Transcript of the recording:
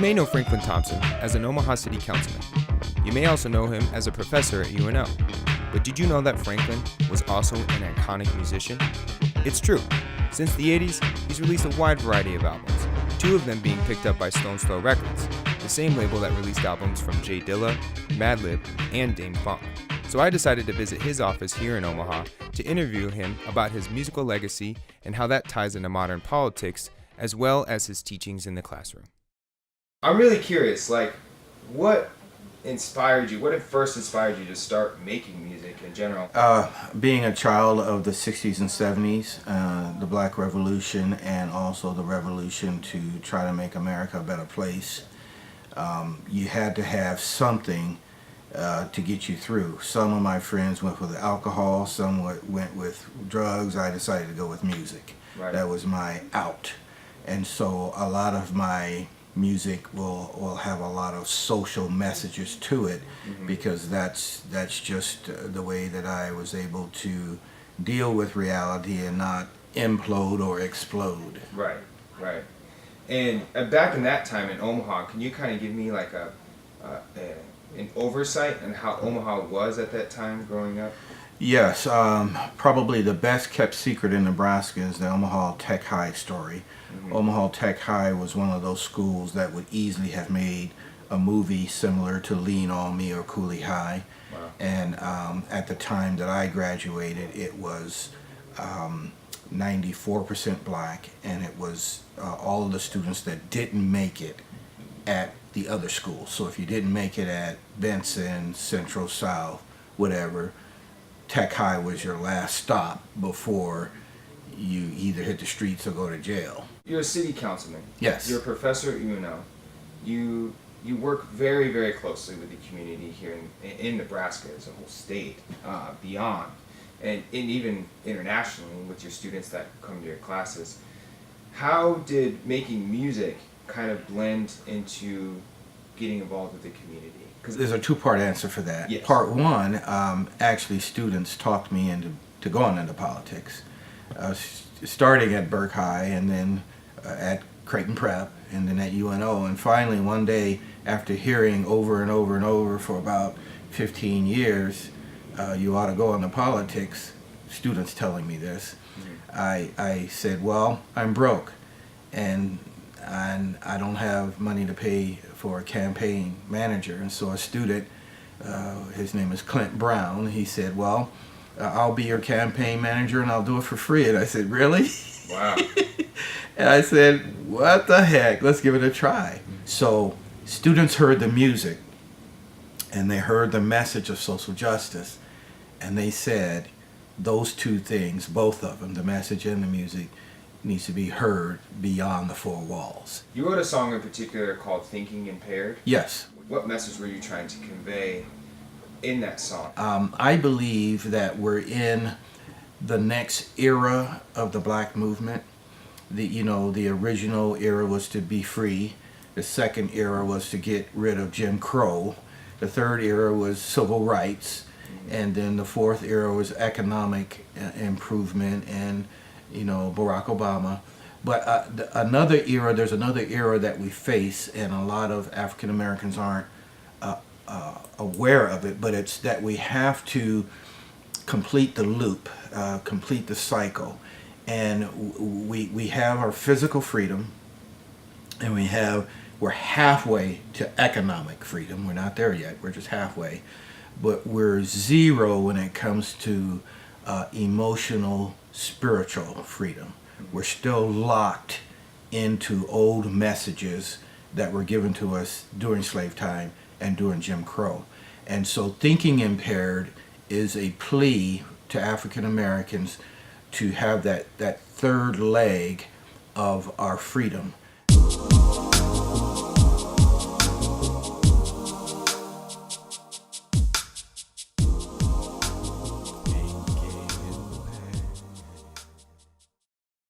may know Franklin Thompson as an Omaha City Councilman. You may also know him as a professor at UNL. But did you know that Franklin was also an iconic musician? It's true. Since the 80s, he's released a wide variety of albums, 2 of them being picked up by Stone Throw Records, the same label that released albums from J Dilla, Madlib, and Dame Funk. So I decided to visit his office here in Omaha to interview him about his musical legacy and how that ties into modern politics, as well as his teachings in the classroom. I'm really curious, what inspired you? What first inspired you to start making music in general? Being a child of the 60s and 70s, the Black Revolution, and also the revolution to try to make America a better place, you had to have something to get you through. Some of my friends went with alcohol, some went with drugs. I decided to go with music. Right. That was my out. And so a lot of my music will have a lot of social messages to it, because that's just the way that I was able to deal with reality and not implode or explode. Right. And back in that time in Omaha, can you kind of give me an oversight on how Omaha was at that time growing up? Yes, probably the best kept secret in Nebraska is the Omaha Tech High story. Omaha Tech High was one of those schools that would easily have made a movie similar to Lean On Me or Cooley High. Wow. And at the time that I graduated, it was 94% black, and it was all of the students that didn't make it at the other schools. So if you didn't make it at Benson, Central, South, whatever, Tech High was your last stop before you either hit the streets or go to jail. You're a city councilman. Yes. You're a professor at UNL. You work very, very closely with the community here in Nebraska as a whole state, beyond, and even internationally with your students that come to your classes. How did making music kind of blend into getting involved with the community? There's a 2-part answer for that. Yes. Part 1, actually students talked me into going into politics, starting at Burke High and then at Creighton Prep and then at UNO. And finally one day, after hearing over and over and over for about 15 years, you ought to go into politics, students telling me this, I said, well, I'm broke and I don't have money to pay for a campaign manager. And so a student, his name is Clint Brown, he said, well, I'll be your campaign manager and I'll do it for free. And I said, really? Wow. And I said, what the heck, let's give it a try. So students heard the music and they heard the message of social justice, and they said those 2 things, both of them, the message and the music, needs to be heard beyond the 4 walls. You wrote a song in particular called Thinking Impaired. Yes. What message were you trying to convey in that song? I believe that we're in the next era of the black movement. The original era was to be free. The second era was to get rid of Jim Crow. The third era was civil rights. And then the fourth era was economic improvement and Barack Obama. But there's another era that we face, and a lot of African Americans aren't aware of it, but it's that we have to complete the loop, complete the cycle. And we have our physical freedom, and we're halfway to economic freedom. We're not there yet, we're just halfway. But we're 0 when it comes to emotional, spiritual freedom. We're still locked into old messages that were given to us during slave time and during Jim Crow. And so Thinking Impaired is a plea to African Americans to have that third leg of our freedom.